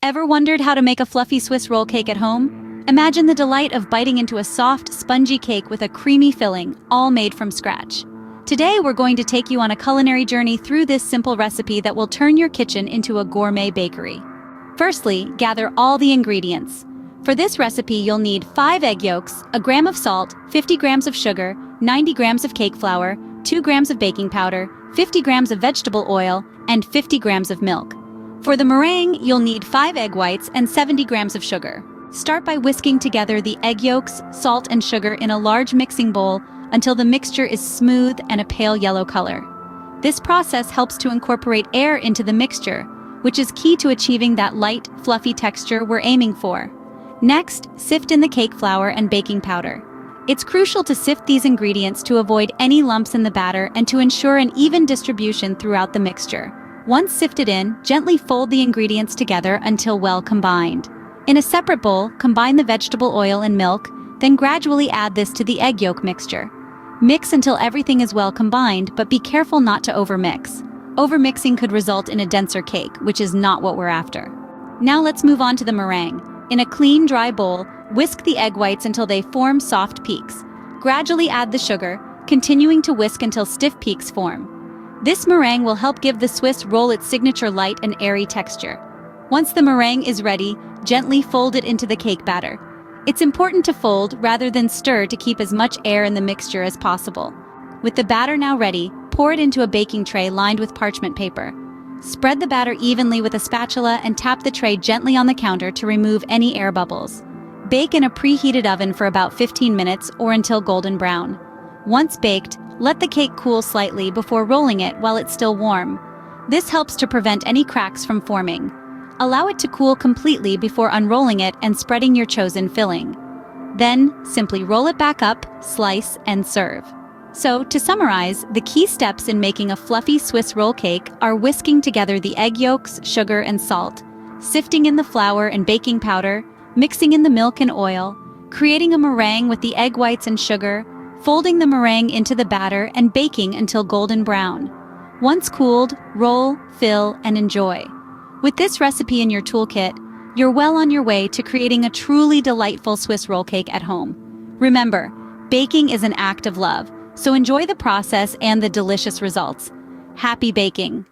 Ever wondered how to make a fluffy Swiss roll cake at home? Imagine the delight of biting into a soft, spongy cake with a creamy filling, all made from scratch. Today we're going to take you on a culinary journey through this simple recipe that will turn your kitchen into a gourmet bakery. Firstly, gather all the ingredients. For this recipe you'll need 5 egg yolks, a gram of salt, 50 grams of sugar, 90 grams of cake flour, 2 grams of baking powder, 50 grams of vegetable oil, and 50 grams of milk. For the meringue, you'll need 5 egg whites and 70 grams of sugar. Start by whisking together the egg yolks, salt, and sugar in a large mixing bowl until the mixture is smooth and a pale yellow color. This process helps to incorporate air into the mixture, which is key to achieving that light, fluffy texture we're aiming for. Next, sift in the cake flour and baking powder. It's crucial to sift these ingredients to avoid any lumps in the batter and to ensure an even distribution throughout the mixture. Once sifted in, gently fold the ingredients together until well combined. In a separate bowl, combine the vegetable oil and milk, then gradually add this to the egg yolk mixture. Mix until everything is well combined, but be careful not to overmix. Overmixing could result in a denser cake, which is not what we're after. Now let's move on to the meringue. In a clean, dry bowl, whisk the egg whites until they form soft peaks. Gradually add the sugar, continuing to whisk until stiff peaks form. This meringue will help give the Swiss roll its signature light and airy texture. Once the meringue is ready, gently fold it into the cake batter. It's important to fold rather than stir to keep as much air in the mixture as possible. With the batter now ready, pour it into a baking tray lined with parchment paper. Spread the batter evenly with a spatula and tap the tray gently on the counter to remove any air bubbles. Bake in a preheated oven for about 15 minutes or until golden brown. Once baked, let the cake cool slightly before rolling it while it's still warm. This helps to prevent any cracks from forming. Allow it to cool completely before unrolling it and spreading your chosen filling. Then, simply roll it back up, slice, and serve. So, to summarize, the key steps in making a fluffy Swiss roll cake are whisking together the egg yolks, sugar, and salt, sifting in the flour and baking powder, mixing in the milk and oil, creating a meringue with the egg whites and sugar, folding the meringue into the batter and baking until golden brown. Once cooled, roll, fill, and enjoy. With this recipe in your toolkit, you're well on your way to creating a truly delightful Swiss roll cake at home. Remember, baking is an act of love, so enjoy the process and the delicious results. Happy baking!